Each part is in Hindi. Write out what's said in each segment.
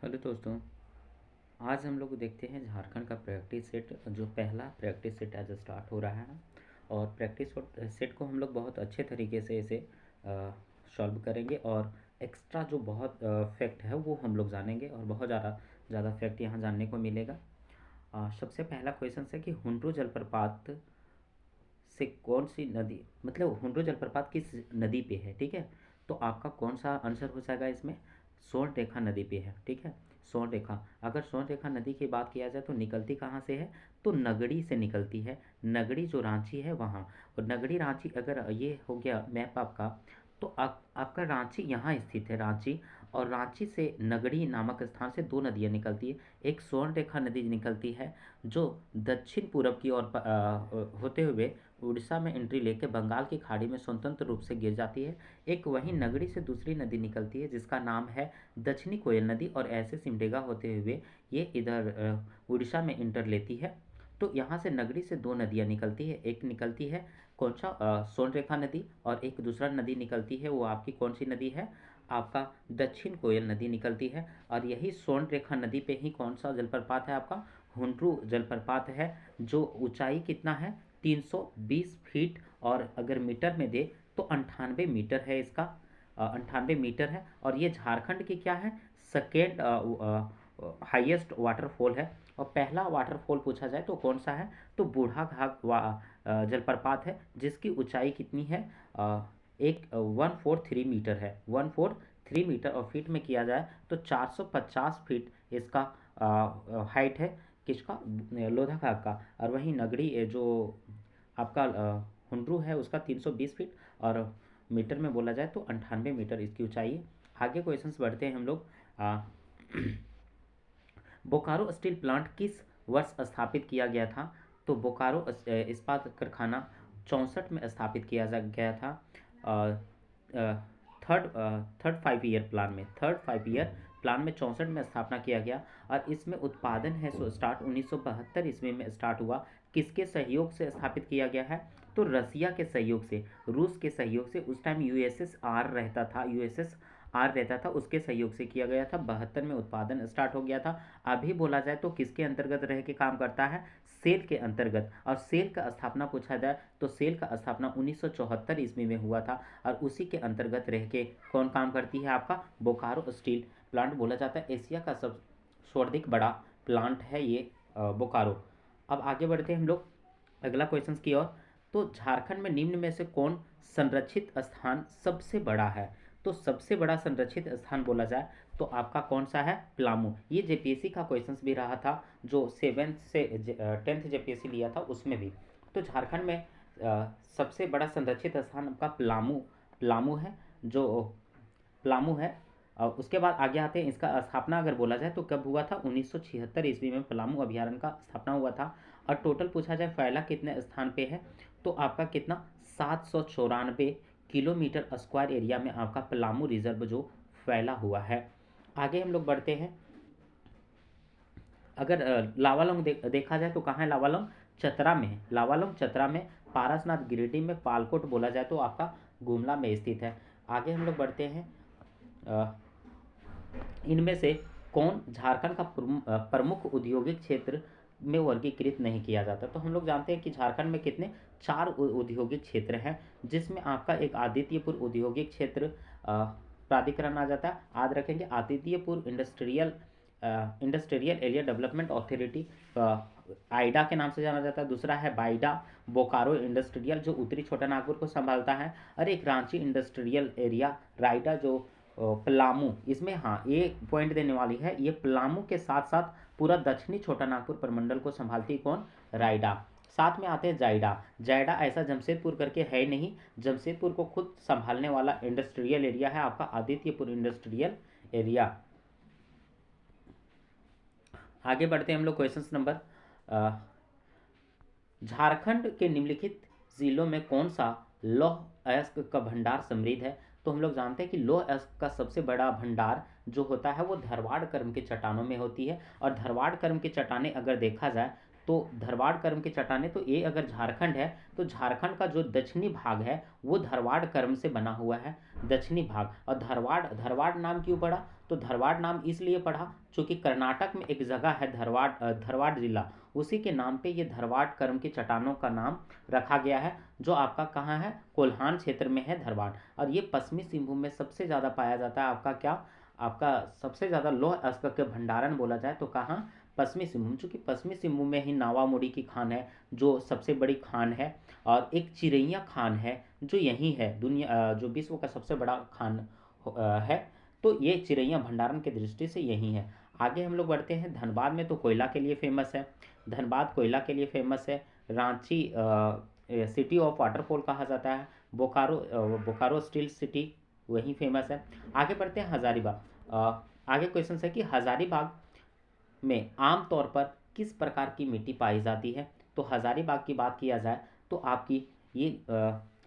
हेलो दोस्तों। आज हम लोग देखते हैं झारखंड का प्रैक्टिस सेट, जो पहला प्रैक्टिस सेट आज स्टार्ट हो रहा है। और प्रैक्टिस सेट को हम लोग बहुत अच्छे तरीके से इसे सॉल्व करेंगे और एक्स्ट्रा जो बहुत फैक्ट है वो हम लोग जानेंगे और बहुत ज़्यादा फैक्ट यहाँ जानने को मिलेगा। सबसे पहला क्वेश्चन है कि हुंड्रू जलप्रपात से कौन सी नदी, मतलब हुंड्रू जलप्रपात किस नदी पे है, ठीक है। तो आपका कौन सा आंसर हो जाएगा इसमें? स्वर्णरेखा नदी पे है, ठीक है। स्वर्णरेखा, अगर स्वर्णरेखा नदी की बात किया जाए तो निकलती कहाँ से है? तो नगड़ी से निकलती है। नगड़ी जो रांची है वहाँ, और नगड़ी रांची, अगर ये हो गया मैप आपका, तो आपका रांची यहाँ स्थित है, रांची। और रांची से नगड़ी नामक स्थान से दो नदियाँ निकलती है। एक स्वर्णरेखा नदी निकलती है जो दक्षिण पूरब की ओर होते हुए उड़ीसा में एंट्री लेके बंगाल की खाड़ी में स्वतंत्र रूप से गिर जाती है। एक वहीं नगड़ी से दूसरी नदी निकलती है जिसका नाम है दक्षिणी कोयल नदी, और ऐसे सिमडेगा होते हुए ये इधर उड़ीसा में इंटर लेती है। तो यहाँ से नगरी से दो नदियाँ निकलती है। एक निकलती है कौन सा? स्वर्णरेखा नदी। और एक दूसरा नदी निकलती है, वो आपकी कौन सी नदी है? आपका दक्षिण कोयल नदी निकलती है। और यही स्वर्णरेखा नदी पे ही कौन सा जलप्रपात है? आपका हुंड्रू जलप्रपात है, जो ऊंचाई कितना है? 320 फीट, और अगर मीटर में दे तो 98 मीटर है इसका। 98 मीटर है। और ये झारखंड की क्या है? सेकेंड हाईएस्ट वाटरफॉल है। और पहला वाटरफॉल पूछा जाए तो कौन सा है? तो बूढ़ा घाट जलप्रपात है, जिसकी ऊंचाई कितनी है? 143 मीटर है, 143 मीटर। और फीट में किया जाए तो 450 फीट इसका हाइट है। किसका? लोधा घाट का। और वहीं नगड़ी जो आपका हुंड्रू है उसका 320 फीट, और मीटर में बोला जाए तो 98 मीटर इसकी ऊंचाई है। आगे क्वेश्चंस बढ़ते हैं हम लोग। बोकारो स्टील प्लांट किस वर्ष स्थापित किया गया था? तो बोकारो इस्पात कारखाना 64 में स्थापित किया गया था। थर्ड थर्ड 5 ईयर प्लान में, थर्ड 5 ईयर प्लान में 64 में स्थापना किया गया। और इसमें उत्पादन है सो स्टार्ट 1972 ईस्वी में स्टार्ट हुआ। किसके सहयोग से स्थापित किया गया है? तो रसिया के सहयोग से, रूस के सहयोग से। उस टाइम यूएसएसआर रहता था, यूएसएसआर रहता था, उसके सहयोग से किया गया था। 72 में उत्पादन स्टार्ट हो गया था। अभी बोला जाए तो किसके अंतर्गत रह के काम करता है? सेल के अंतर्गत। और सेल का स्थापना पूछा जाए तो सेल का स्थापना 1974 ईस्वी में हुआ था, और उसी के अंतर्गत रह के कौन काम करती है? आपका बोकारो स्टील प्लांट बोला जाता है। एशिया का सब सर्वाधिक बड़ा प्लांट है ये बोकारो। अब आगे बढ़ते हैं हम लोग अगला क्वेश्चन की ओर। तो झारखंड में निम्न में से कौन संरक्षित स्थान सबसे बड़ा है? तो सबसे बड़ा संरक्षित स्थान बोला जाए तो आपका कौन सा है? पलामू। ये जेपीएससी का क्वेश्चन भी रहा था, जो 7th से 10th जेपीएससी लिया था उसमें भी। तो झारखंड में सबसे बड़ा संरक्षित स्थान आपका पलामू पलामू है, जो पलामू है। उसके बाद आगे आते हैं, इसका स्थापना अगर बोला जाए तो कब हुआ था? 1976 ईस्वी में पलामू अभ्यारण्य का स्थापना हुआ था। और टोटल पूछा जाए फैला कितने स्थान पे है? तो आपका कितना? 794 किलोमीटर स्क्वायर एरिया में आपका पलामू रिजर्व जो फैला हुआ है। आगे हम लोग बढ़ते हैं। अगर लावालौंग देखा जाए तो कहाँ है लावालौंग? चतरा में है। लावालौंग चतरा में। पारसनाथ गिरिडीह में। पालकोट बोला जाए तो आपका गुमला में स्थित है। आगे हम लोग बढ़ते हैं। इनमें से कौन झारखंड का प्रमुख औद्योगिक क्षेत्र में वर्गीकृत नहीं किया जाता? तो हम लोग जानते हैं कि झारखंड में कितने? 4 औद्योगिक क्षेत्र हैं, जिसमें आपका एक आदित्यपुर औद्योगिक क्षेत्र प्राधिकरण आ जाता है। याद रखेंगे, Adityapur industrial area development authority, Aida के नाम से जाना जाता है। दूसरा है बाइडा बोकारो इंडस्ट्रियल, जो उत्तरी छोटा नागपुर को संभालता है। और एक रांची इंडस्ट्रियल एरिया राइडा, जो पलामू। इसमें हाँ, ये पॉइंट देने वाली है, ये पलामू के साथ साथ पूरा दक्षिणी छोटा नागपुर प्रमंडल को संभालती कौन? राइडा। साथ में आते हैं जायडा। जायडा ऐसा जमशेदपुर करके है नहीं, जमशेदपुर को खुद संभालने वाला इंडस्ट्रियल एरिया है आपका आदित्यपुर इंडस्ट्रियल एरिया। आगे बढ़ते हैं हम लोग क्वेश्चन नंबर। झारखंड के निम्नलिखित जिलों में कौन सा लौह अयस्क का भंडार समृद्ध है? तो हम लोग जानते हैं कि लौह अयस्क का सबसे बड़ा भंडार जो होता है वो धरवाड़ कर्म के चट्टानों में होती है। और धरवाड़ कर्म की चट्टानें अगर देखा जाए तो धरवाड़ कर्म की चट्टानें, तो ये अगर झारखंड है तो झारखंड का जो दक्षिणी भाग है वो धरवाड़ कर्म से बना हुआ है, दक्षिणी भाग। और धरवाड़ धरवाड़ नाम क्यों पड़ा? तो धरवाड़ नाम इसलिए पड़ा क्योंकि कर्नाटक में एक जगह है धरवाड़, धरवाड़ जिला, उसी के नाम पे ये धरवाड़ कर्म की चट्टानों का नाम रखा गया है, जो आपका कहाँ है, कोल्हान क्षेत्र में है धरवाड़। और ये पश्चिमी सिंहभूम में सबसे ज़्यादा पाया जाता है। आपका क्या, आपका सबसे ज़्यादा लौह अयस्क के भंडारण बोला जाए तो कहाँ, पश्चिमी सिंहभूम। चूँकि पश्चिमी सिंहभूम में ही नावामुड़ी की खान है जो सबसे बड़ी खान है, और एक चिरैया खान है जो यहीं है, दुनिया जो विश्व का सबसे बड़ा खान है। तो ये चिरैया भंडारण की दृष्टि से यहीं है। आगे हम लोग बढ़ते हैं। धनबाद में तो कोयला के लिए फेमस है, धनबाद कोयला के लिए फेमस है। रांची सिटी ऑफ वाटरफॉल कहा जाता है। बोकारो बोकारो स्टील सिटी वहीं फेमस है। आगे बढ़ते हैं हजारीबाग। आगे क्वेश्चन है कि हजारीबाग में आमतौर पर किस प्रकार की मिट्टी पाई जाती है। तो हजारीबाग की बात किया जाए तो आपकी ये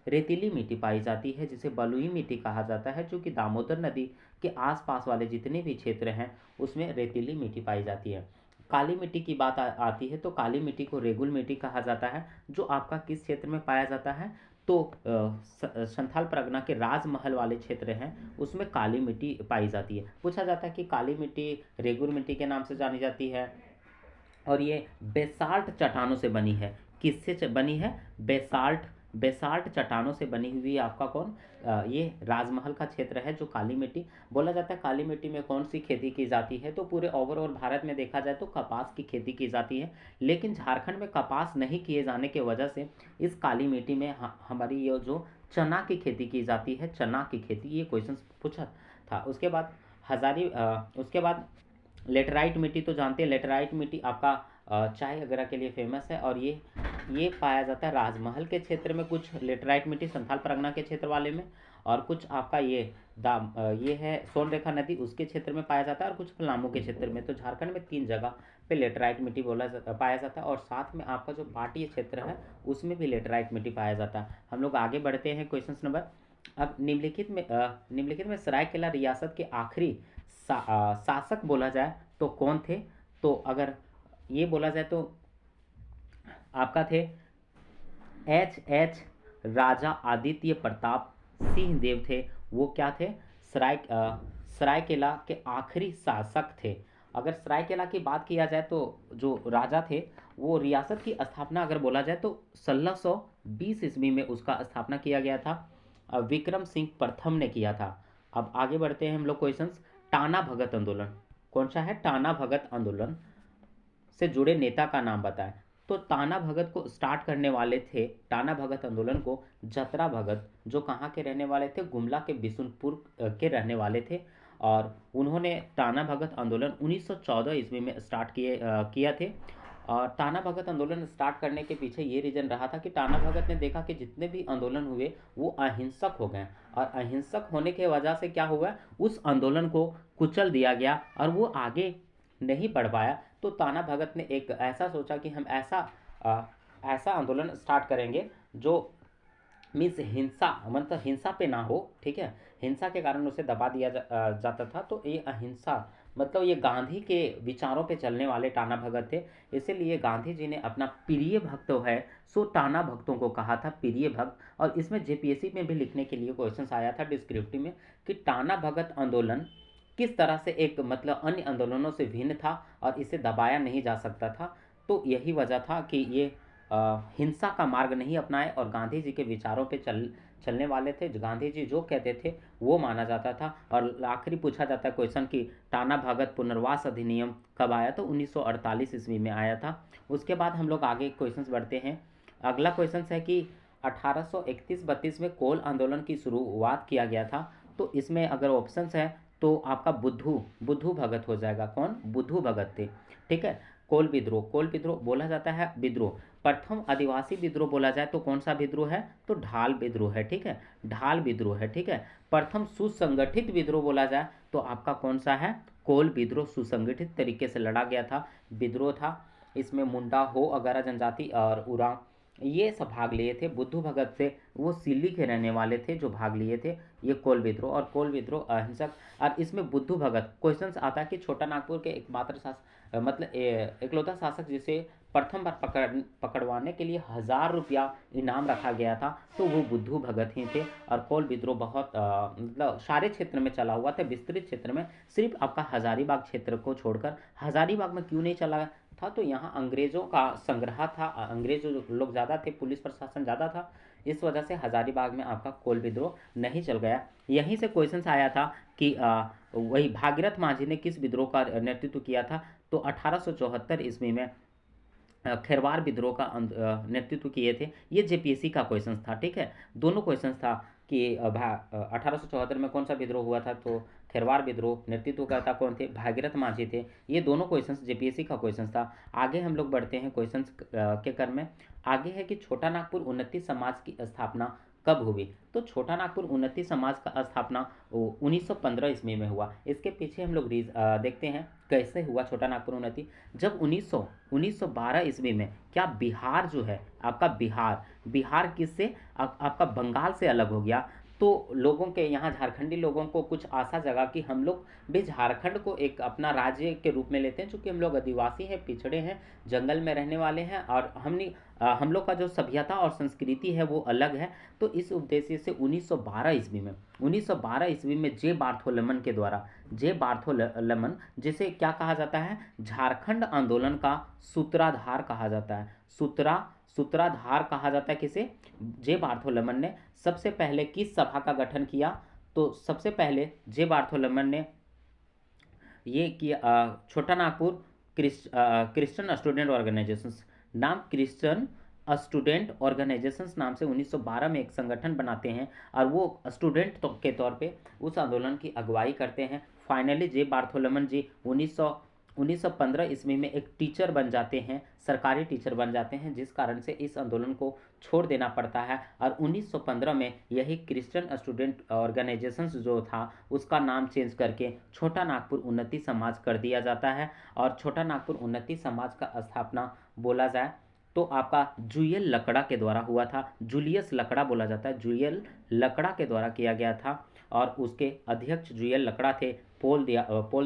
रेतीली मिट्टी पाई जाती है, जिसे बलुई मिट्टी कहा जाता है, जो कि दामोदर नदी के आसपास वाले जितने भी क्षेत्र हैं उसमें रेतीली मिट्टी पाई जाती है। काली मिट्टी की बात आती है तो काली मिट्टी को रेगुल मिट्टी कहा जाता है, जो आपका किस क्षेत्र में पाया जाता है, तो संथाल परगना के राजमहल वाले क्षेत्र हैं उसमें काली मिट्टी पाई जाती है। पूछा जाता है कि काली मिट्टी रेगुल मिट्टी के नाम से जानी जाती है, और ये बेसाल्ट चट्टानों से बनी है। किससे बनी है, बेसाल्ट, बेसाल्ट चट्टानों से बनी हुई आपका कौन, ये राजमहल का क्षेत्र है जो काली मिट्टी बोला जाता है। काली मिट्टी में कौन सी खेती की जाती है, तो पूरे ओवरऑल भारत में देखा जाए तो कपास की खेती की जाती है, लेकिन झारखंड में कपास नहीं किए जाने की वजह से इस काली मिट्टी में हमारी ये जो चना की खेती की जाती है, चना की खेती, ये क्वेश्चन पूछा था। उसके बाद उसके बाद लेटराइट मिट्टी तो जानते हैं, लेटराइट मिट्टी आपका चाय वगैरह के लिए फेमस है, और ये पाया जाता है राजमहल के क्षेत्र में, कुछ लेटराइट मिट्टी संथाल परगना के क्षेत्र वाले में, और कुछ आपका ये है सोनरेखा नदी उसके क्षेत्र में पाया जाता है, और कुछ पलामू के क्षेत्र में। तो झारखंड में 3 जगह पे लेटराइट मिट्टी पाया जाता है, और साथ में आपका जो पाटी क्षेत्र है उसमें भी लेटराइट मिट्टी पाया जाता है। हम लोग आगे बढ़ते हैं क्वेश्चन नंबर। अब निम्नलिखित में सरायकेला रियासत के आखिरी शासक बोला जाए तो कौन थे। तो अगर ये बोला जाए तो आपका थे एच राजा आदित्य प्रताप सिंह देव थे। वो क्या थे, सरायकेला के आखिरी शासक थे। अगर सरायकेला की बात किया जाए तो जो राजा थे वो रियासत की स्थापना अगर बोला जाए तो 1620 ईस्वी में उसका स्थापना किया गया था, विक्रम सिंह प्रथम ने किया था। अब आगे बढ़ते हैं हम लोग क्वेश्चंस। टाना भगत आंदोलन कौन सा है, टाना भगत आंदोलन से जुड़े नेता का नाम बताएं। तो टाना भगत को स्टार्ट करने वाले थे, टाना भगत आंदोलन को जतरा भगत, जो कहाँ के रहने वाले थे, गुमला के बिशुनपुर के रहने वाले थे, और उन्होंने टाना भगत आंदोलन 1914 ईस्वी में स्टार्ट किया थे। और टाना भगत आंदोलन स्टार्ट करने के पीछे ये रीज़न रहा था कि टाना भगत ने देखा कि जितने भी आंदोलन हुए वो अहिंसक हो गए, और अहिंसक होने की वजह से क्या हुआ, उस आंदोलन को कुचल दिया गया और वो आगे नहीं बढ़ पाया। तो टाना भगत ने एक ऐसा सोचा कि हम ऐसा आंदोलन स्टार्ट करेंगे जो मीन्स हिंसा, मतलब हिंसा पे ना हो, ठीक है, हिंसा के कारण उसे दबा दिया जाता था। तो ये अहिंसा मतलब ये गांधी के विचारों पे चलने वाले टाना भगत थे, इसीलिए गांधी जी ने अपना प्रिय भक्त है सो टाना भक्तों को कहा था प्रिय भक्त। और इसमें जेपीएससी में भी लिखने के लिए क्वेश्चन आया था डिस्क्रिप्टिव में कि टाना भगत आंदोलन किस तरह से एक मतलब अन्य आंदोलनों से भिन्न था और इसे दबाया नहीं जा सकता था। तो यही वजह था कि ये हिंसा का मार्ग नहीं अपनाए और गांधी जी के विचारों पे चलने वाले थे। गांधी जी जो कहते थे वो माना जाता था। और आखिरी पूछा जाता है क्वेश्चन कि टाना भगत पुनर्वास अधिनियम कब आया, तो 1948 ईस्वी में आया था। उसके बाद हम लोग आगे क्वेश्चन बढ़ते हैं। अगला क्वेश्चन है कि 1831-32 में कोल आंदोलन की शुरुआत किया गया था। तो इसमें अगर ऑप्शंस है तो आपका बुद्धू भगत हो जाएगा। कौन, बुद्धू भगत थे, ठीक है। कोल विद्रोह बोला जाता है विद्रोह। प्रथम आदिवासी विद्रोह बोला जाए तो कौन सा विद्रोह है, तो ढाल विद्रोह है, ठीक है, ढाल विद्रोह है, ठीक है। प्रथम सुसंगठित विद्रोह बोला जाए तो आपका कौन सा है, कोल विद्रोह। सुसंगठित तरीके से लड़ा गया था विद्रोह था। इसमें मुंडा हो अगारा जनजाति और ये सब भाग लिए थे। बुद्धू भगत से वो सिल्ली के रहने वाले थे जो भाग लिए थे ये कोल विद्रोह, और कोल विद्रोह अहिंसक। और इसमें बुद्धू भगत क्वेश्चन आता है कि छोटा नागपुर के एकमात्र मतलब इकलौता शासक जिसे प्रथम बार पकड़वाने के लिए 1000 रुपया इनाम रखा गया था, तो वो बुद्धू भगत ही थे। और कोल विद्रोह बहुत मतलब सारे क्षेत्र में चला हुआ था, विस्तृत क्षेत्र में। सिर्फ आपका हजारीबाग क्षेत्र को छोड़कर, हजारीबाग में क्यों नहीं चला था, तो यहाँ अंग्रेज़ों का संग्रह था, अंग्रेज जो लोग ज़्यादा थे, पुलिस प्रशासन ज़्यादा था, इस वजह से हजारीबाग में आपका कोल विद्रोह नहीं चल गया। यहीं से क्वेश्चन आया था कि वही भागीरथ माझी ने किस विद्रोह का नेतृत्व किया था, तो 1874 ईस्वी में खैरवार विद्रोह का नेतृत्व किए थे। ये जेपीएससी का क्वेश्चन था, ठीक है। दोनों क्वेश्चन था कि 1874 में कौन सा विद्रोह हुआ था, तो खैरवार विद्रोह, नेतृत्वकर्ता कौन थे, भागीरथ माझी थे। ये दोनों क्वेश्चंस जेपीएससी का क्वेश्चन था। आगे हम लोग बढ़ते हैं क्वेश्चंस के क्रम में। आगे है कि छोटा नागपुर उन्नति समाज की स्थापना कब हुई, तो छोटा नागपुर उन्नति समाज का स्थापना 1915 ईस्वी में हुआ। इसके पीछे हम लोग देखते हैं कैसे हुआ छोटा नागपुर उन्नति। जब 1912 ईस्वी में क्या बिहार जो है आपका, बिहार किससे आपका बंगाल से अलग हो गया, तो लोगों के यहाँ झारखंडी लोगों को कुछ आशा जगा कि हम लोग भी झारखंड को एक अपना राज्य के रूप में लेते हैं, चूँकि हम लोग आदिवासी हैं, पिछड़े हैं, जंगल में रहने वाले हैं, और हम लोग का जो सभ्यता और संस्कृति है वो अलग है। तो इस उद्देश्य से 1912 ईस्वी में जे बार्थोलमन, जिसे क्या कहा जाता है, झारखंड आंदोलन का सूत्रधार कहा जाता है। सूत्रधार कहा जाता है किसे, जे बार्थोलमन ने। सबसे पहले किस सभा का गठन किया, तो सबसे पहले जे बार्थोलमन ने ये किया छोटा नागपुर क्रिश्चियन स्टूडेंट ऑर्गेनाइजेशंस, नाम क्रिश्चियन स्टूडेंट ऑर्गेनाइजेशंस नाम से 1912 में एक संगठन बनाते हैं, और वो स्टूडेंट के तौर पे उस आंदोलन की अगुवाई करते हैं। फाइनली जे बार्थोलोमन जी 1915 ईस्वी में एक टीचर बन जाते हैं, सरकारी टीचर बन जाते हैं, जिस कारण से इस आंदोलन को छोड़ देना पड़ता है। और 1915 में यही क्रिश्चियन स्टूडेंट ऑर्गेनाइजेशंस जो था उसका नाम चेंज करके छोटा नागपुर उन्नति समाज कर दिया जाता है। और छोटा नागपुर उन्नति समाज का स्थापना बोला जाए तो आपका जूयल लकड़ा के द्वारा हुआ था। जूलियस लकड़ा बोला जाता है, जूयल लकड़ा के द्वारा किया गया था। और उसके अध्यक्ष जूयल लकड़ा थे, पोल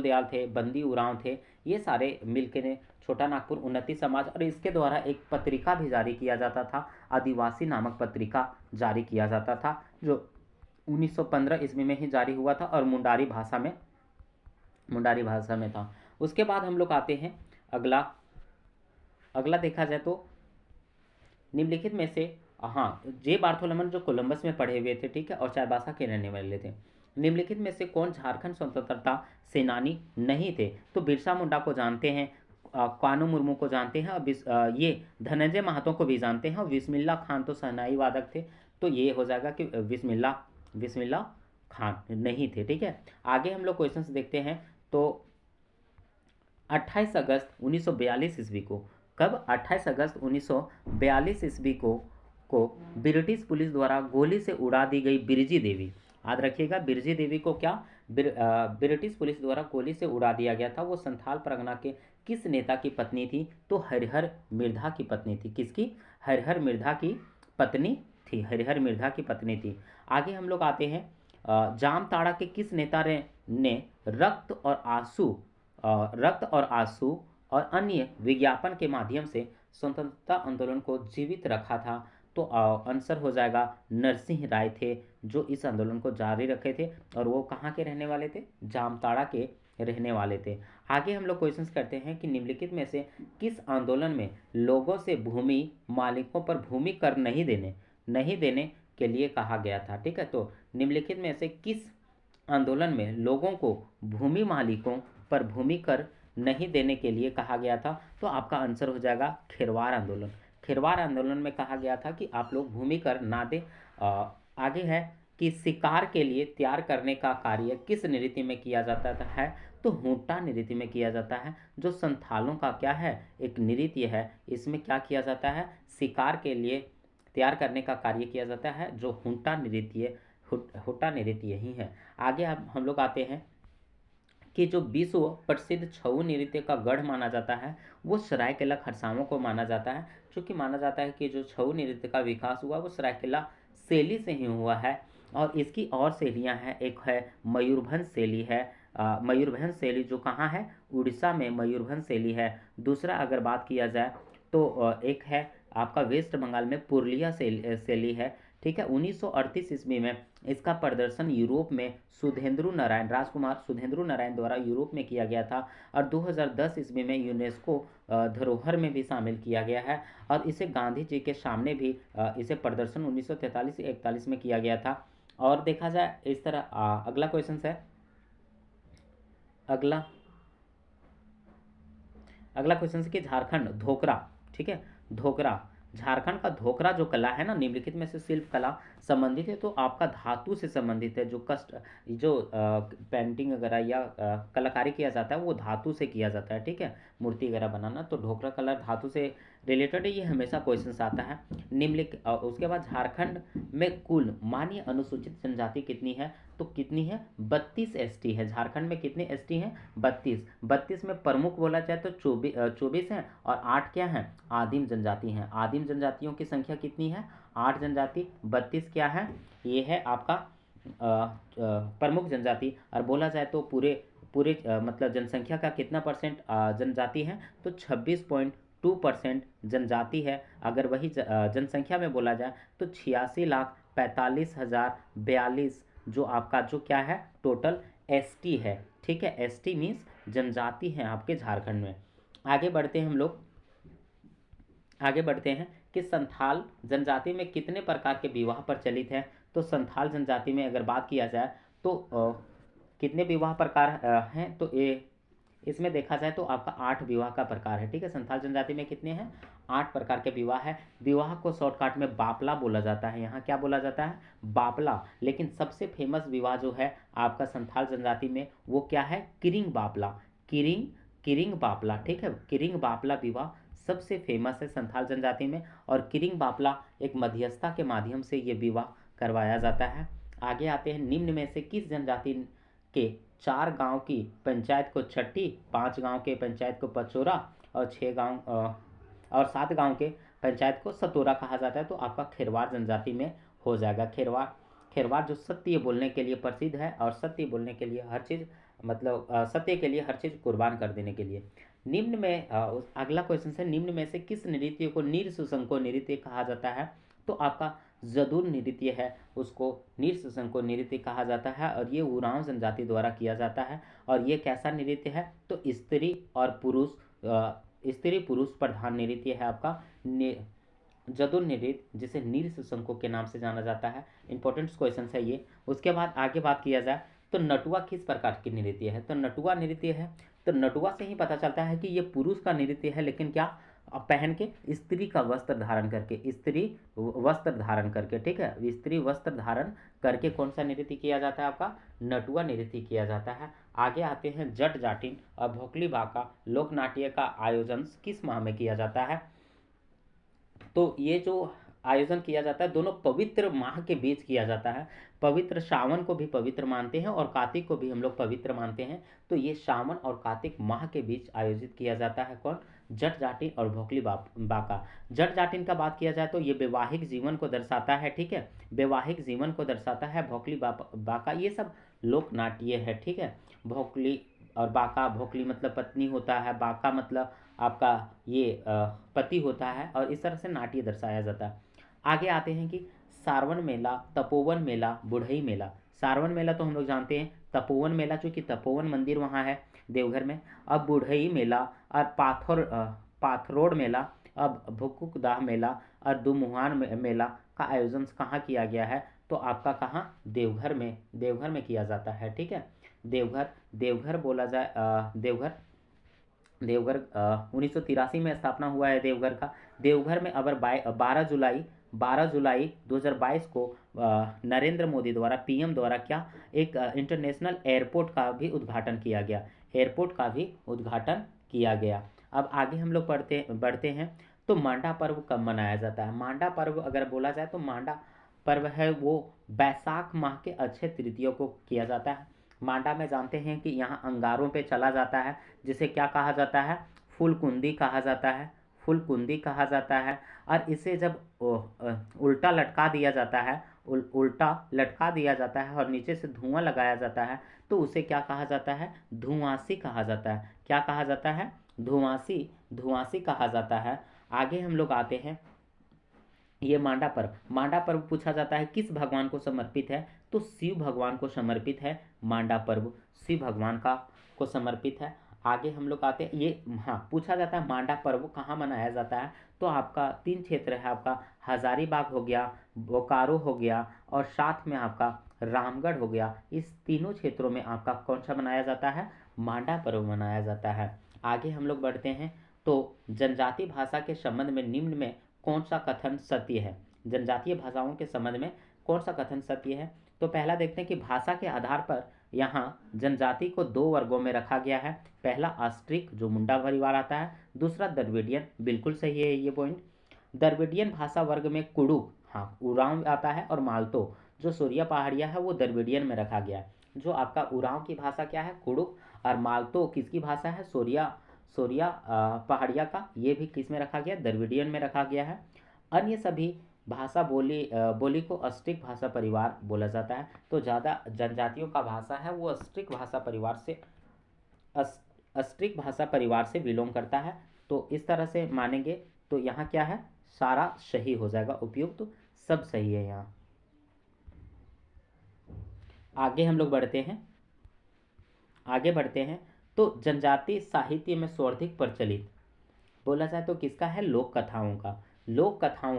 दयाल थे, बंदी उरांव थे, ये सारे मिलकर ने छोटा नागपुर उन्नति समाज। और इसके द्वारा एक पत्रिका भी जारी किया जाता था, आदिवासी नामक पत्रिका जारी किया जाता था, जो 1915 ईस्वी में ही जारी हुआ था, और मुंडारी भाषा में था। उसके बाद हम लोग आते हैं अगला देखा जाए तो निम्नलिखित में से, हाँ, जे बार्थोलोमन जो कोलंबस में पढ़े हुए थे, ठीक है, और चाईबासा के रहने वाले थे। निम्नलिखित में से कौन झारखंड स्वतंत्रता सेनानी नहीं थे, तो बिरसा मुंडा को जानते हैं, कानू मुर्मू को जानते हैं, और ये धनंजय महातो को भी जानते हैं, और बिस्मिल्ला खान तो शहनाई वादक थे। तो ये हो जाएगा कि बिस्मिल्ला खान नहीं थे, ठीक है। आगे हम लोग क्वेश्चंस देखते हैं। तो 28 अगस्त 1942 ईस्वी को, कब, 28 अगस्त 1942 ईस्वी को ब्रिटिश पुलिस द्वारा गोली से उड़ा दी गई बिरजी देवी, याद रखिएगा, बिरजी देवी को क्या ब्रिटिश पुलिस द्वारा गोली से उड़ा दिया गया था। वो संथाल परगना के किस नेता की पत्नी थी, तो हरिहर मिर्धा की पत्नी थी। किसकी, हरिहर मिर्धा की पत्नी थी, हरिहर मिर्धा की पत्नी थी। आगे हम लोग आते हैं, जामताड़ा के किस नेता ने रक्त और आंसू और अन्य विज्ञापन के माध्यम से स्वतंत्रता आंदोलन को जीवित रखा था, तो आंसर हो जाएगा नरसिंह राय थे, जो इस आंदोलन को जारी रखे थे, और वो कहाँ के रहने वाले थे, जामताड़ा के रहने वाले थे। आगे हम लोग क्वेश्चंस करते हैं कि निम्नलिखित में से किस आंदोलन में लोगों से भूमि मालिकों पर भूमि कर नहीं देने के लिए कहा गया था, ठीक है। तो निम्नलिखित में से किस आंदोलन में लोगों को भूमि मालिकों पर भूमि कर नहीं देने के लिए कहा गया था, तो आपका आंसर हो जाएगा खिरवार आंदोलन। खिरवार आंदोलन में कहा गया था कि आप लोग भूमि कर ना दें। आगे है कि शिकार के लिए तैयार करने का कार्य किस नृत्य में किया जाता है, तो हुंटा नृत्य में किया जाता है, जो संथालों का क्या है, एक नृत्य है। इसमें क्या किया जाता है, शिकार के लिए तैयार करने का कार्य किया जाता है, जो हुंटा नृत्य ही है। आगे हम लोग आते हैं कि जो विश्व प्रसिद्ध छऊ नृत्य का गढ़ माना जाता है वो सरायकेला खरसावां को माना जाता है, क्योंकि माना जाता है कि जो छऊ नृत्य का विकास हुआ वो सरायकेला शैली से ही हुआ है। और इसकी और शैलियाँ हैं, एक है मयूरभंज शैली है। मयूरभंज शैली जो कहाँ है, उड़ीसा में मयूरभंज शैली है। दूसरा अगर बात किया जाए तो एक है आपका वेस्ट बंगाल में पुरुलिया शैली है। ठीक है, 1938 ईस्वी में इसका प्रदर्शन यूरोप में सुधेंद्र नारायण राजकुमार सुधेंद्र नारायण द्वारा यूरोप में किया गया था, और 2010 ईस्वी में यूनेस्को धरोहर में भी शामिल किया गया है। और इसे गांधी जी के सामने भी इसे प्रदर्शन 1943-41 में किया गया था। और देखा जाए इस तरह अगला क्वेश्चन है, अगला क्वेश्चन है कि झारखंड धोकरा, ठीक है, धोकरा, झारखंड का धोकरा जो कला है ना, निम्नलिखित में से शिल्प कला संबंधित है, तो आपका धातु से संबंधित है। जो पेंटिंग वगैरह या कलाकारी किया जाता है वो धातु से किया जाता है। ठीक है, मूर्ति वगैरह बनाना, तो ढोकरा कला धातु से रिलेटेड है, ये हमेशा क्वेश्चन आता है। निम्नलिखित उसके बाद झारखंड में कुल माननीय अनुसूचित जनजाति कितनी है, तो कितनी है, 32 एसटी है। झारखंड में कितने एसटी हैं, 32। 32 में प्रमुख बोला जाए तो 24 हैं, और 8 क्या हैं, आदिम जनजाति हैं। आदिम जनजातियों की संख्या कितनी है, 8 जनजाति, 32 क्या है, ये है आपका प्रमुख जनजाति। और बोला जाए तो पूरे मतलब जनसंख्या का कितना परसेंट जनजाति है, तो 26.2% जनजाति है। अगर वही जनसंख्या में बोला जाए तो 86,45,042 जो आपका जो क्या है टोटल एसटी है। ठीक है, एसटी मीन्स जनजाति है आपके झारखंड में। आगे बढ़ते हैं हम लोग, आगे बढ़ते हैं कि संथाल जनजाति में कितने प्रकार के विवाह प्रचलित हैं। तो संथाल जनजाति में अगर बात किया जाए तो कितने विवाह प्रकार हैं, तो इसमें देखा जाए तो आपका 8 विवाह का प्रकार है। ठीक है, संथाल जनजाति में कितने हैं, 8 प्रकार के विवाह है। विवाह को शॉर्टकट में बापला बोला जाता है, यहाँ क्या बोला जाता है, बापला। लेकिन सबसे फेमस विवाह जो है आपका संथाल जनजाति में वो क्या है, किरिंग बापला, किरिंग बापला। ठीक है, किरिंग बापला विवाह सबसे फेमस है संथाल जनजाति में, और किरिंग बापला एक मध्यस्थता के माध्यम से ये विवाह करवाया जाता है। आगे आते हैं, निम्न में से किस जनजाति के 4 गांव की पंचायत को छठी, 5 गांव के पंचायत को पचोरा, और 7 गांव के पंचायत को सतोरा कहा जाता है, तो आपका खेरवार जनजाति में हो जाएगा। खेरवार जो सत्य बोलने के लिए प्रसिद्ध है, और सत्य बोलने के लिए हर चीज़ मतलब सत्य के लिए हर चीज़ कुर्बान कर देने के लिए। निम्न में अगला क्वेश्चन है, निम्न में से किस नृत्य को नीरसुसंको नृत्य कहा जाता है, तो आपका जदूर नृत्य है उसको नीरसुसंको नृत्य कहा जाता है, और ये उरांव जनजाति द्वारा किया जाता है। और ये कैसा नृत्य है, तो स्त्री पुरुष प्रधान नृत्य है आपका जदुर नृत्य, जिसे नीरसुसंको के नाम से जाना जाता है। इंपॉर्टेंट क्वेश्चन है ये। उसके बाद आगे बात किया जाए तो नटुआ किस प्रकार की नृत्य है, तो नटुआ नृत्य है, तो नटुआ से ही पता चलता है कि ये पुरुष का नृत्य है, लेकिन क्या पहन के, स्त्री का वस्त्र धारण करके, स्त्री वस्त्र धारण करके। ठीक है, स्त्री वस्त्र धारण करके कौन सा नृत्य किया जाता है, आपका नटुआ नृत्य किया जाता है। आगे आते हैं, जट जाटिन और भोकली बाका लोक नाट्य का आयोजन किस माह में किया जाता है, तो ये जो आयोजन किया जाता है दोनों पवित्र माह के बीच किया जाता है। पवित्र सावन को भी पवित्र मानते हैं और कार्तिक को भी हम लोग पवित्र मानते हैं, तो ये सावन और कार्तिक माह के बीच आयोजित किया जाता है। कौन, जट जाटिन और भोकली बाका। जट जाटिन का बात किया जाए तो ये वैवाहिक जीवन को दर्शाता है। ठीक है, वैवाहिक जीवन को दर्शाता है। भोकली बाका ये सब लोक नाट्य है। ठीक है, भोकली और बाका, भोकली मतलब पत्नी होता है, बाका मतलब आपका ये पति होता है, और इस तरह से नाट्य दर्शाया जाता है। आगे आते हैं कि सारवन मेला, तपोवन मेला, बुढ़ई मेला। सारवन मेला तो हम लोग जानते हैं, तपोवन मेला चूँकि तपोवन मंदिर वहाँ है देवघर में। अब बुढ़ई मेला और पाथरोड मेला, अब भुकुकदाह मेला और दुमुहान मेला का आयोजन कहाँ किया गया है, तो आपका कहाँ, देवघर में किया जाता है। ठीक है, देवघर बोला जाए, देवघर 1983 में स्थापना हुआ है देवघर का। देवघर में अगर 12 जुलाई 2022 को नरेंद्र मोदी द्वारा, पीएम द्वारा क्या एक इंटरनेशनल एयरपोर्ट का भी उद्घाटन किया गया। अब आगे हम लोग बढ़ते हैं, तो मांडा पर्व कब मनाया जाता है। मांडा पर्व अगर बोला जाए तो मांडा पर्व है वो बैसाख माह के अक्षय तृतीया को किया जाता है। मांडा में जानते हैं कि यहाँ अंगारों पे चला जाता है, जिसे क्या कहा जाता है, फुलकुंदी कहा जाता है, फुलकुंदी कहा जाता है। और इसे जब उल्टा लटका दिया जाता है, उल्टा लटका दिया जाता है और नीचे से धुआं लगाया जाता है, तो उसे क्या कहा जाता है, धुआंसी कहा जाता है। क्या कहा जाता है, धुआंसी, धुआंसी कहा जाता है। आगे हम लोग आते हैं, ये मांडा पर्व पूछा जाता है किस भगवान को समर्पित है, तो शिव भगवान को समर्पित है मांडा पर्व, शिव भगवान का को समर्पित है। आगे हम लोग आते हैं, ये हाँ पूछा जाता है मांडा पर्व कहाँ मनाया जाता है, तो आपका 3 क्षेत्र है, आपका हजारीबाग हो गया, बोकारो हो गया और साथ में आपका रामगढ़ हो गया। इस तीनों क्षेत्रों में आपका कौन सा मनाया जाता है, मांडा पर्व मनाया जाता है। आगे हम लोग बढ़ते हैं, तो जनजाति भाषा के संबंध में निम्न में कौन सा कथन सत्य है, जनजातीय भाषाओं के संबंध में कौन सा कथन सत्य है। तो पहला देखते हैं कि भाषा के आधार पर यहाँ जनजाति को 2 वर्गों में रखा गया है। पहला ऑस्ट्रिक जो मुंडा परिवार आता है, दूसरा द्रविडियन, बिल्कुल सही है ये पॉइंट। द्रविडियन भाषा वर्ग में कुडुक, हाँ उरांव आता है, और माल्तो जो सूर्या पहाड़िया है वो द्रविडियन में रखा गया है। जो आपका उरांव की भाषा क्या है, कुडुक, और माल्तो किसकी भाषा है, सूर्या पहाड़िया का, ये भी किस में रखा गया, द्रविडियन में रखा गया है। अन्य सभी भाषा बोली को अस्ट्रिक भाषा परिवार बोला जाता है। तो ज़्यादा जनजातियों का भाषा है वो अस्ट्रिक भाषा परिवार से अस्ट्रिक भाषा परिवार से बिलोंग करता है। तो इस तरह से मानेंगे तो यहाँ क्या है, सारा सही हो जाएगा, उपयुक्त तो सब सही है यहाँ। आगे हम लोग बढ़ते हैं, तो जनजाति साहित्य में सर्वाधिक प्रचलित बोला जाए तो किसका है, लोक कथाओं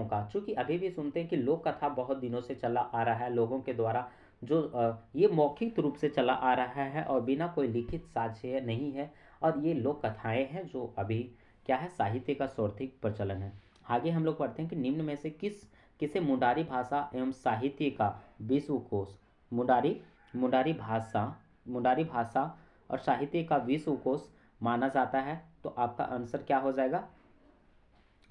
का। चूंकि अभी भी सुनते हैं कि लोक कथा बहुत दिनों से चला आ रहा है लोगों के द्वारा, जो ये मौखिक रूप से चला आ रहा है और बिना कोई लिखित साक्ष्य नहीं है, और ये लोक कथाएं हैं जो अभी क्या है, साहित्य का सर्वाधिक प्रचलन है। आगे हम लोग पढ़ते हैं कि निम्न में से किसे मुंडारी भाषा एवं साहित्य का विश्वकोश, मुंडारी भाषा और साहित्य का विश्वकोश माना जाता है। तो आपका आंसर क्या हो जाएगा,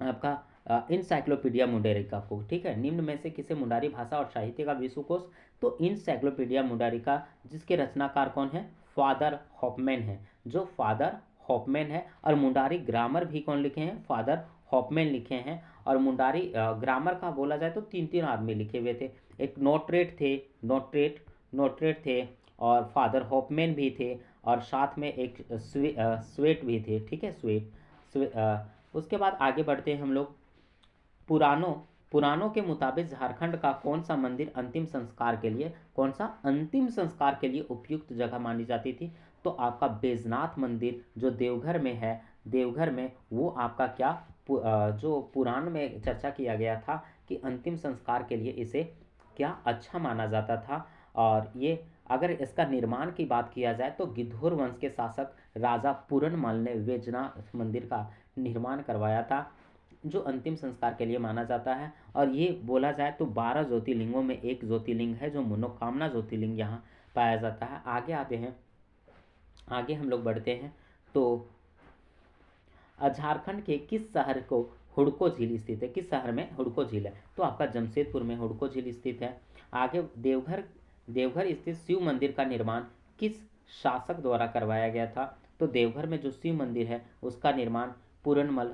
आपका इनसाइक्लोपीडिया मुंडेरिका को। ठीक है, निम्न में से किसे मुंडारी भाषा और साहित्य का विश्वकोश, तो इनसाइक्लोपीडिया मुंडारिका, जिसके रचनाकार कौन है, फादर हॉफमैन है, जो फादर हॉफमैन है। और मुंडारी ग्रामर भी कौन लिखे हैं, फादर हॉफमैन लिखे हैं। और मुंडारी ग्रामर का बोला जाए तो 3 आदमी लिखे हुए थे, एक नोट्रेट थे और फादर हॉफमैन भी थे, और साथ में एक स्वेट भी थे। ठीक है, उसके बाद आगे बढ़ते हैं हम लोग, पुराणों के मुताबिक झारखंड का कौन सा मंदिर अंतिम संस्कार के लिए उपयुक्त जगह मानी जाती थी, तो आपका बैजनाथ मंदिर जो देवघर में है, वो आपका क्या जो पुराण में चर्चा किया गया था कि अंतिम संस्कार के लिए इसे क्या अच्छा माना जाता था। और ये अगर इसका निर्माण की बात किया जाए तो गिद्धौर वंश के शासक राजा पूरनमल ने बैजनाथ मंदिर का निर्माण करवाया था, जो अंतिम संस्कार के लिए माना जाता है। और ये बोला जाए तो 12 ज्योतिर्लिंगों में एक ज्योतिर्लिंग है, जो मनोकामना ज्योतिर्लिंग यहाँ पाया जाता है। आगे हम लोग बढ़ते हैं, तो झारखंड के किस शहर को हुड़को झील स्थित है, किस शहर में हुड़को झील है, तो आपका जमशेदपुर में हुड़को झील स्थित है। आगे देवघर स्थित शिव मंदिर का निर्माण किस शासक द्वारा करवाया गया था, तो देवघर में जो शिव मंदिर है उसका निर्माण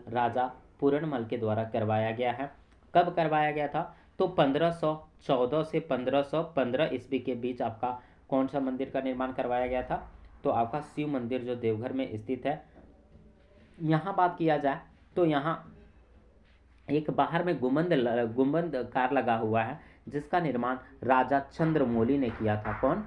राजा पूरनमल के द्वारा करवाया गया है। कब करवाया गया था, तो 1514 से 1515 ईस्वी के बीच आपका कौन सा मंदिर का निर्माण करवाया गया था, तो आपका शिव मंदिर जो देवघर में स्थित है। यहाँ बात किया जाए तो यहाँ एक बाहर में गुंबद कार लगा हुआ है, जिसका निर्माण राजा चंद्रमौली ने किया था। कौन,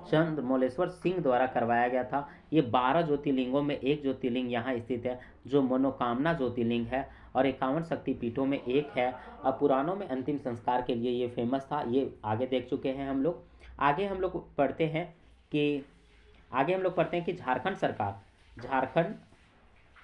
चंद्रमौलेश्वर सिंह द्वारा करवाया गया था। ये 12 ज्योतिर्लिंगों में एक ज्योतिर्लिंग यहाँ स्थित है, जो मनोकामना ज्योतिर्लिंग है, और 51 शक्तिपीठों में एक है। और पुराणों में अंतिम संस्कार के लिए ये फेमस था, ये आगे देख चुके हैं हम लोग। आगे हम लोग पढ़ते हैं कि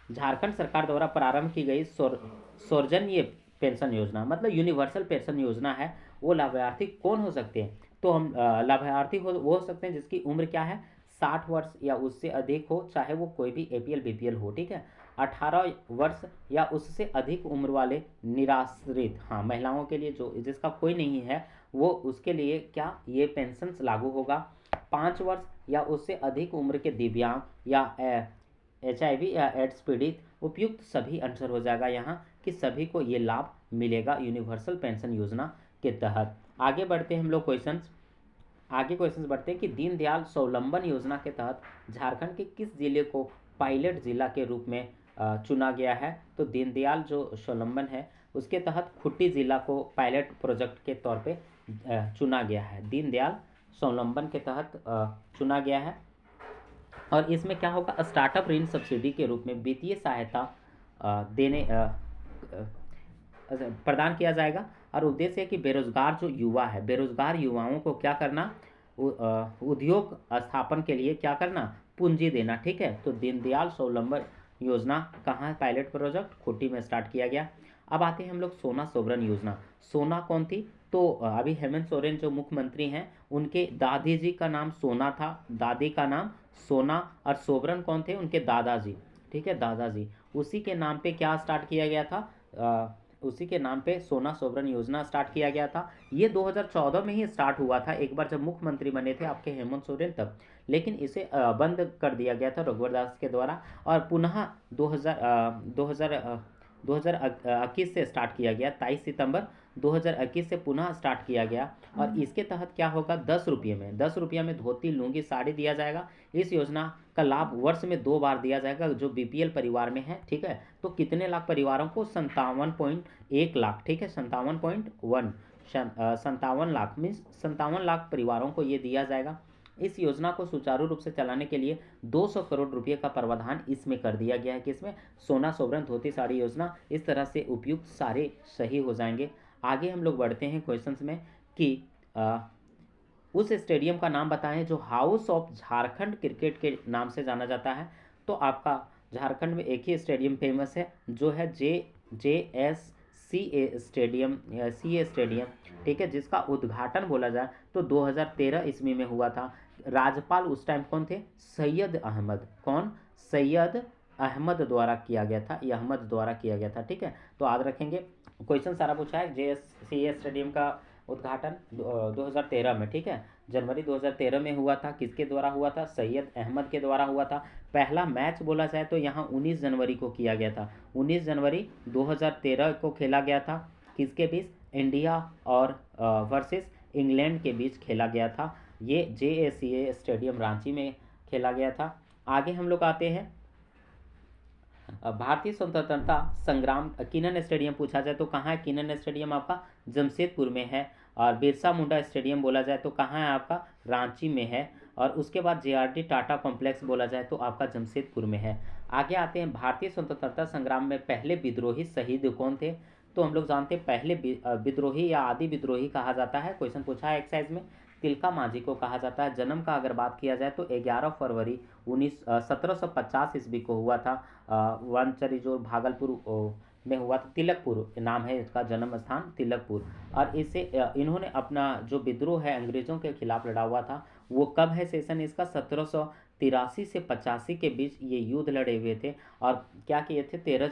झारखंड सरकार द्वारा प्रारंभ की गई सौजन्य पेंशन योजना, मतलब यूनिवर्सल पेंशन योजना है, वो लाभार्थी कौन हो सकते हैं, तो हम लाभार्थी वो हो सकते हैं जिसकी उम्र क्या है, 60 वर्ष या उससे अधिक हो, चाहे वो कोई भी APL BPL हो। ठीक है, 18 वर्ष या उससे अधिक उम्र वाले निराश्रित, हाँ महिलाओं के लिए जो जिसका कोई नहीं है, वो उसके लिए क्या ये पेंशन लागू होगा। 5 वर्ष या उससे अधिक उम्र के दिव्यांग या HIV या एड्स पीड़ित, उपयुक्त सभी आंसर हो जाएगा यहाँ कि सभी को ये लाभ मिलेगा यूनिवर्सल पेंशन योजना के तहत। आगे बढ़ते हैं हम लोग आगे क्वेश्चंस बढ़ते हैं कि दीनदयाल स्वावलंबन योजना के तहत झारखंड के किस जिले को पायलट जिला के रूप में चुना गया है। तो दीनदयाल जो स्वावलंबन है उसके तहत खुट्टी जिला को पायलट प्रोजेक्ट के तौर पे चुना गया है, दीनदयाल स्वावलंबन के तहत चुना गया है। और इसमें क्या होगा, स्टार्टअप ऋण सब्सिडी के रूप में वित्तीय सहायता प्रदान किया जाएगा। और उद्देश्य है कि बेरोजगार जो युवा है, बेरोजगार युवाओं को क्या करना, उद्योग स्थापन के लिए क्या करना, पूंजी देना। ठीक है, तो दीनदयाल स्वावलंबन योजना कहाँ है, पायलट प्रोजेक्ट खुट्टी में स्टार्ट किया गया। अब आते हैं हम लोग सोना सोवरन योजना। सोना कौन थी, तो अभी हेमंत सोरेन जो मुख्यमंत्री हैं उनके दादी जी का नाम सोना था, दादी का नाम सोना, और सोवरन कौन थे, उनके दादाजी। ठीक है, दादाजी, उसी के नाम पे क्या स्टार्ट किया गया था, उसी के नाम पे सोना सोवरन योजना स्टार्ट किया गया था। ये 2014 में ही स्टार्ट हुआ था, एक बार जब मुख्यमंत्री बने थे आपके हेमंत सोरेन तब, लेकिन इसे बंद कर दिया गया था रघुवर दास के द्वारा, और पुनः 2021 से स्टार्ट किया गया, 23 सितंबर 2021 से पुनः स्टार्ट किया गया। और इसके तहत क्या होगा, 10 रुपये में धोती लुंगी साड़ी दिया जाएगा। इस योजना का लाभ वर्ष में 2 बार दिया जाएगा जो BPL परिवार में है। ठीक है, तो कितने लाख परिवारों को, 57.1 लाख। ठीक है, 57 लाख मीन्स 57 लाख परिवारों को ये दिया जाएगा। इस योजना को सुचारू रूप से चलाने के लिए 200 करोड़ रुपए का प्रावधान इसमें कर दिया गया है, किसमें, सोना सोवरन धोती साड़ी योजना। इस तरह से उपयुक्त सारे सही हो जाएंगे। आगे हम लोग बढ़ते हैं क्वेश्चंस में कि उस स्टेडियम का नाम बताएं जो हाउस ऑफ झारखंड क्रिकेट के नाम से जाना जाता है। तो आपका झारखंड में एक ही स्टेडियम फेमस है जो है JSCA स्टेडियम, CA स्टेडियम। ठीक है, जिसका उद्घाटन बोला जाए तो 2013 ईस्वी में हुआ था। राज्यपाल उस टाइम कौन थे, सैयद अहमद, कौन, सैयद अहमद द्वारा किया गया था, ये अहमद द्वारा किया गया था। ठीक है, तो याद रखेंगे, क्वेश्चन सारा पूछा है। JSCA स्टेडियम का उद्घाटन 2013 में, ठीक है, जनवरी 2013 में हुआ था। किसके द्वारा हुआ था, सैयद अहमद के द्वारा हुआ था। पहला मैच बोला जाए तो यहाँ 19 जनवरी को किया गया था, 19 जनवरी 2013 को खेला गया था। किसके बीच, इंडिया और वर्सेस इंग्लैंड के बीच खेला गया था। ये JSCA स्टेडियम रांची में खेला गया था। आगे हम लोग आते हैं भारतीय स्वतंत्रता संग्राम, किनन स्टेडियम पूछा जाए तो कहाँ है, किनन स्टेडियम आपका जमशेदपुर में है। और बिरसा मुंडा स्टेडियम बोला जाए तो कहाँ है आपका, रांची में है। और उसके बाद JRD टाटा कॉम्प्लेक्स बोला जाए तो आपका जमशेदपुर में है। आगे आते हैं भारतीय स्वतंत्रता संग्राम में पहले विद्रोही शहीद कौन थे। तो हम लोग जानते हैं पहले विद्रोही या आदि विद्रोही कहा जाता है, क्वेश्चन पूछा है एक्सरसाइज में, तिलका मांझी को कहा जाता है। जन्म का अगर बात किया जाए तो 11 फरवरी 1750 ईस्वी को हुआ था। वनचरी जो भागलपुर में हुआ था, तिलकपुर नाम है इसका जन्म स्थान, तिलकपुर। और इसे इन्होंने अपना जो विद्रोह है अंग्रेजों के खिलाफ लड़ा हुआ था, वो कब है सेशन इसका, 1783 से 85 के बीच ये युद्ध लड़े हुए थे। और क्या किए थे, 13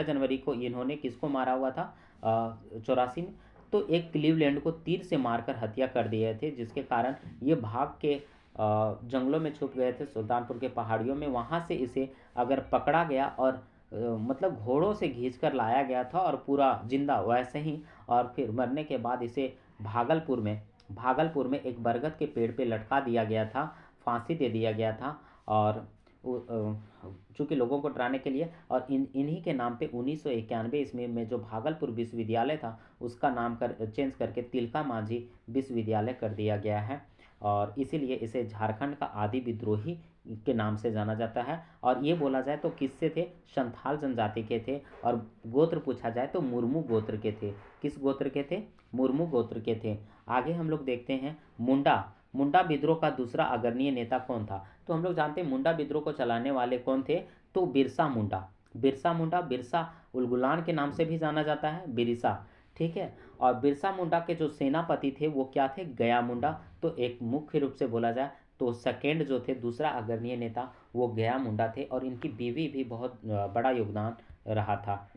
जनवरी को इन्होंने किसको मारा हुआ था, 84 में। तो एक क्लीवलैंड को तीर से मारकर हत्या कर दिए थे, जिसके कारण ये भाग के जंगलों में छुप गए थे, सुल्तानपुर के पहाड़ियों में। वहाँ से इसे अगर पकड़ा गया और मतलब घोड़ों से खींचकर लाया गया था और पूरा जिंदा वैसे ही, और फिर मरने के बाद इसे भागलपुर में एक बरगद के पेड़ पे लटका दिया गया था, फांसी दे दिया गया था। और चूँकि लोगों को डराने के लिए, और इन्हीं के नाम पे 1991 ईस्वी में जो भागलपुर विश्वविद्यालय था उसका नाम चेंज करके तिलका मांझी विश्वविद्यालय कर दिया गया है। और इसीलिए इसे झारखंड का आदि विद्रोही के नाम से जाना जाता है। और ये बोला जाए तो किससे थे, संथाल जनजाति के थे। और गोत्र पूछा जाए तो मुर्मू गोत्र के थे। किस गोत्र के थे, मुर्मू गोत्र के थे। आगे हम लोग देखते हैं मुंडा विद्रोह का दूसरा अग्रणी नेता कौन था। तो हम लोग जानते हैं मुंडा विद्रोह को चलाने वाले कौन थे, तो बिरसा उलगुलान के नाम से भी जाना जाता है, बिरसा। ठीक है, और बिरसा मुंडा के जो सेनापति थे वो क्या थे, गया मुंडा। तो एक मुख्य रूप से बोला जाए तो सेकेंड जो थे, दूसरा अग्रणी नेता, वो गया मुंडा थे। और इनकी बीवी भी बहुत बड़ा योगदान रहा था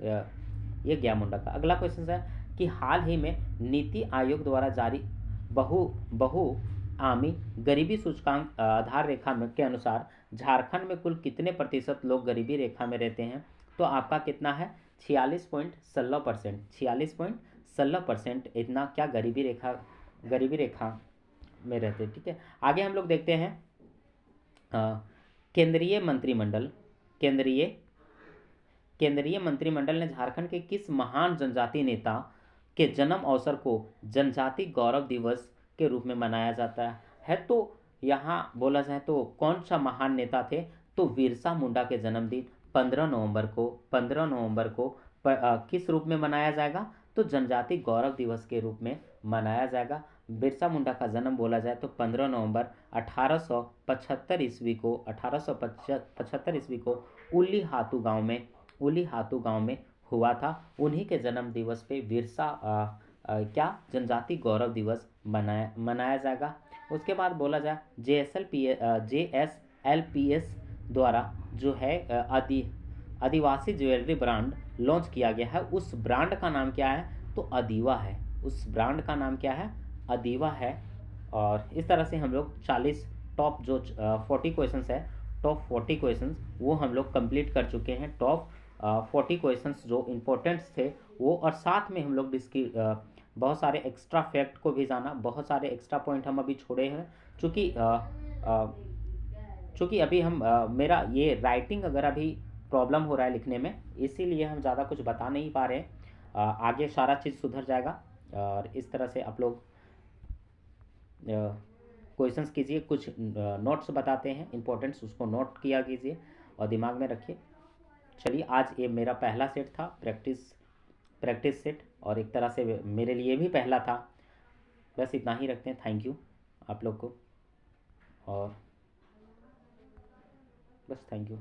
ये गया मुंडा का। अगला क्वेश्चन है कि हाल ही में नीति आयोग द्वारा जारी बहु बहु आमी गरीबी सूचकांक आधार रेखा में के अनुसार झारखंड में कुल कितने प्रतिशत लोग गरीबी रेखा में रहते हैं? तो आपका कितना है? 46.16%। 46.16% इतना क्या गरीबी रेखा में रहते हैं। ठीक है, आगे हम लोग देखते हैं केंद्रीय मंत्रिमंडल केंद्रीय केंद्रीय मंत्रिमंडल ने झारखंड के किस महान जनजाति नेता के जन्म अवसर को जनजाति गौरव दिवस के रूप में मनाया जाता है? तो यहाँ बोला जाए तो कौन सा महान नेता थे? तो बिरसा मुंडा के जन्मदिन 15 नवंबर को किस रूप में मनाया जाएगा? तो जनजाति गौरव दिवस के रूप में मनाया जाएगा। बिरसा मुंडा का जन्म बोला जाए तो 15 नवंबर 1875 ईस्वी को उली हातू गांव में हुआ था। उन्हीं के जन्म दिवस पे बिरसा क्या जनजाति गौरव दिवस मनाया जाएगा। उसके बाद बोला जाए JSLPS द्वारा जो है आदिवासी ज्वेलरी ब्रांड लॉन्च किया गया है, उस ब्रांड का नाम क्या है? तो अदीवा है। उस ब्रांड का नाम क्या है? अदीवा है। और इस तरह से हम लोग 40 टॉप जो 40 क्वेश्चंस है, टॉप 40 क्वेश्चंस वो हम लोग कंप्लीट कर चुके हैं। टॉप 40 क्वेश्चंस जो इम्पोर्टेंट्स थे वो, और साथ में हम लोग बहुत सारे एक्स्ट्रा फैक्ट को भी जाना, बहुत सारे एक्स्ट्रा पॉइंट हम अभी छोड़े हैं। चूँकि अभी हम मेरा ये राइटिंग अगर अभी प्रॉब्लम हो रहा है लिखने में, इसीलिए हम ज़्यादा कुछ बता नहीं पा रहे हैं। आगे सारा चीज़ सुधर जाएगा। और इस तरह से आप लोग क्वेश्चंस कीजिए, कुछ नोट्स बताते हैं इंपॉर्टेंट्स, उसको नोट किया कीजिए और दिमाग में रखिए। चलिए, आज ये मेरा पहला सेट था, प्रैक्टिस सेट, और एक तरह से मेरे लिए भी पहला था। बस इतना ही रखते हैं। थैंक यू आप लोग को, और बस थैंक यू।